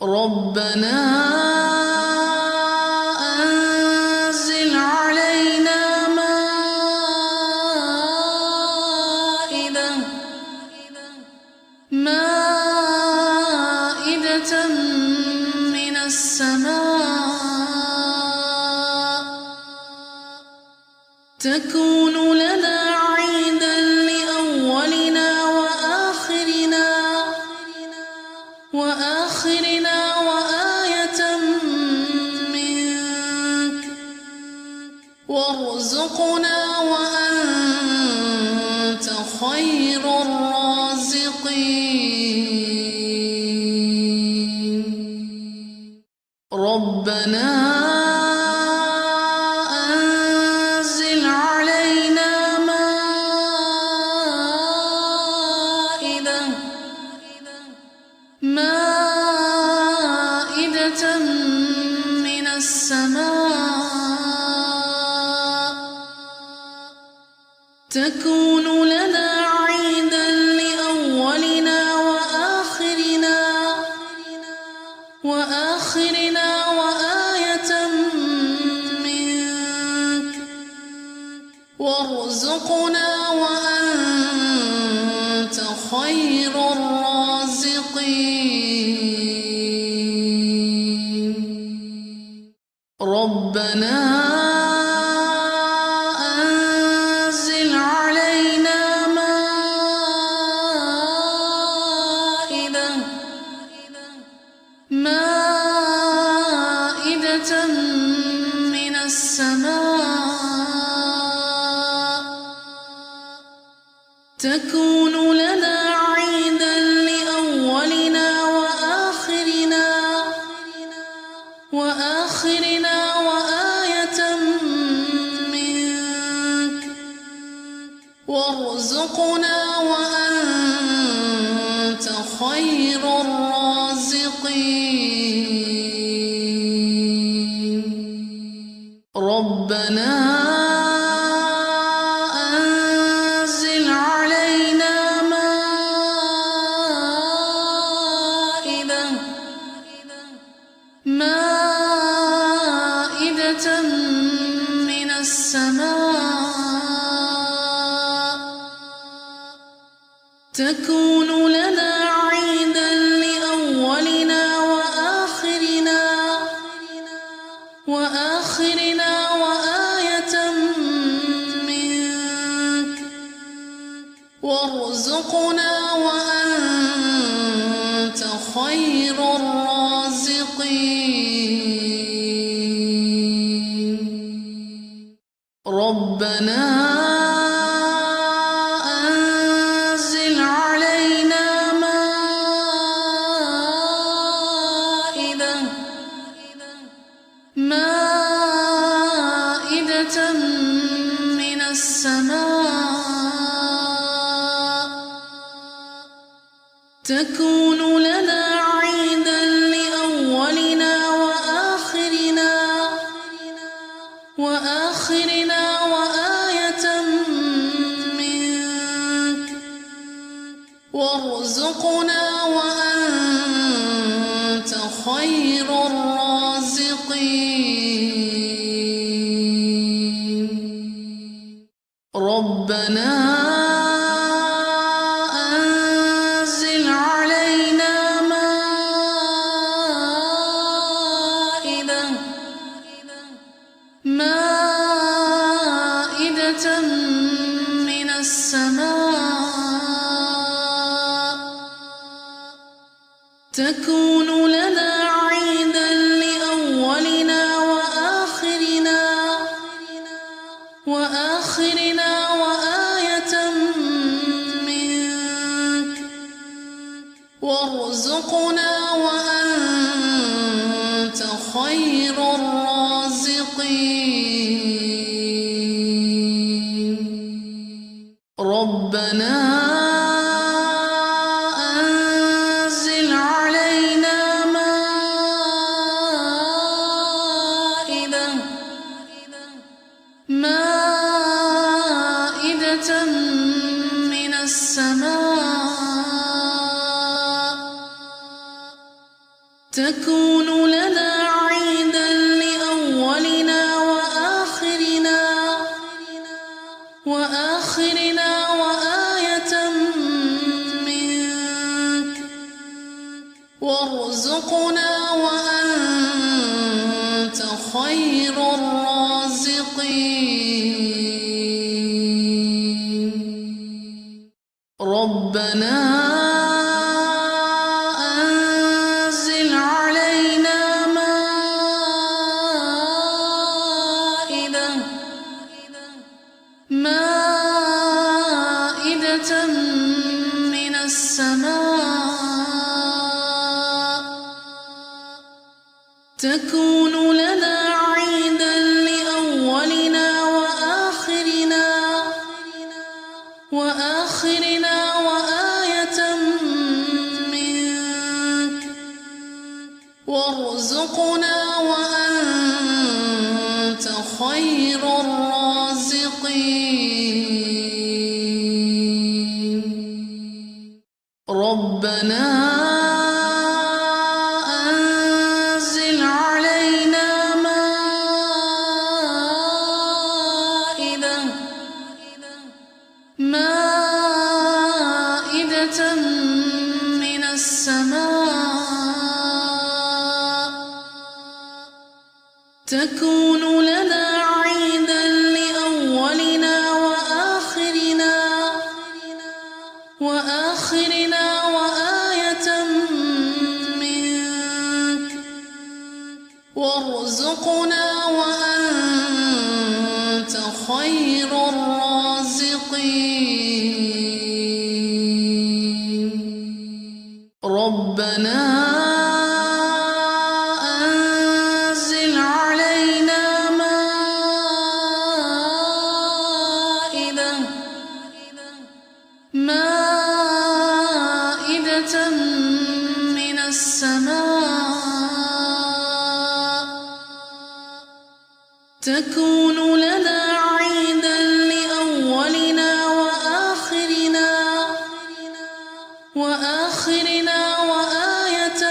ربنا أنزل علينا مائدة من السماء تكون لنا عيدا لأولنا وآخرنا وآية منك وارزقنا وأنت خير الرازقين. ربنا أنزل علينا مائدة من السماء تكون لنا عيدا لأولنا وآخرنا وآية منك وارزقنا وأنت خير الرازقين. ربنا أنزل علينا مائدة من السماء تكون لنا عيدا لأولنا وآخرنا وآية منك وارزقنا وأنت خير الرازقين. ربنا أنزل علينا مائدة من السماء تكون لنا عيدا لأولنا وآخرنا وآية منك وارزقنا وأنت خير الرازقين. ربنا أنزل علينا مائدة من السماء تكون لنا عيدا لأولنا وآخرنا وآية منك وارزقنا وأنت خير الرازقين. ربنا أنزل علينا مائدة من السماء تكون لنا عيدا لأولنا وآخرنا وآية منك وارزقنا وأنت خير الرازقين. ربنا أنزل علينا مائدة من السماء تكون لنا عيدا لأولنا وآخرنا وآية منك وارزقنا وأنت خير الرازقين. ربنا أنزل علينا مائدة من السماء تكون لنا عيدا لأولنا وآخرنا وآية منك وارزقنا وأنت خير الرازقين. ربنا أنزل علينا مائدة من السماء تكون لنا عيدا لأولنا وآخرنا وآية منك وارزقنا وأنت خير الرازقين. ربنا أنزل علينا مائدة من السماء تكون لنا عيدا لأولنا وآخرنا وآية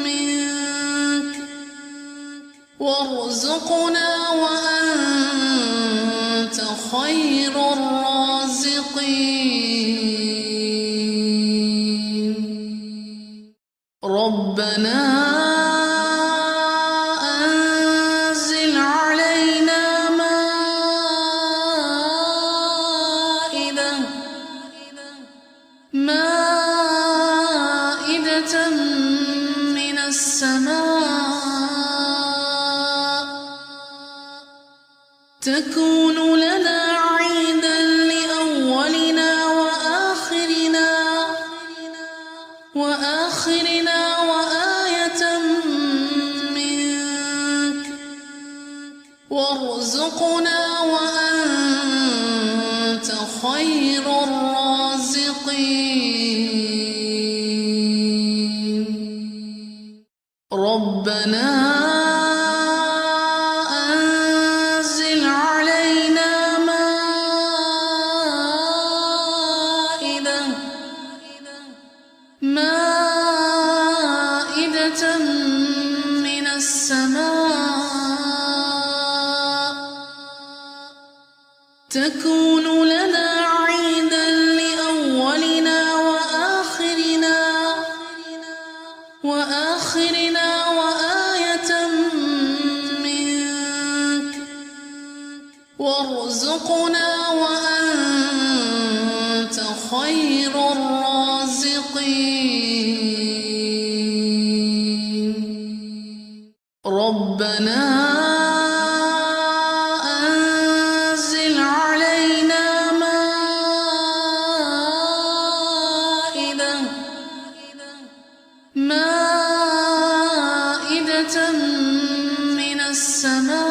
منك وارزقنا وأنت خير الرازقين. ربنا أنزل علينا مائدة من السماء تكون لنا عيدا لأولنا وآخرنا وآية منك وارزقنا وأنت خير الرازقين. ربنا أنزل علينا مائدة من السماء تكون لنا عيدا لأولنا وآخرنا وآية منك وارزقنا وأنت خير الرازقين. ربنا أنزل علينا مائدة من السماء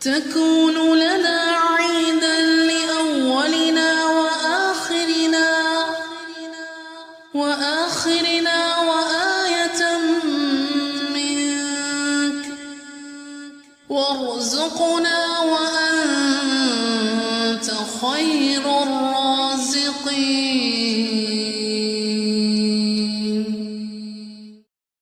تكون لنا عيدا لأولنا وآخرنا وآية منك وارزقنا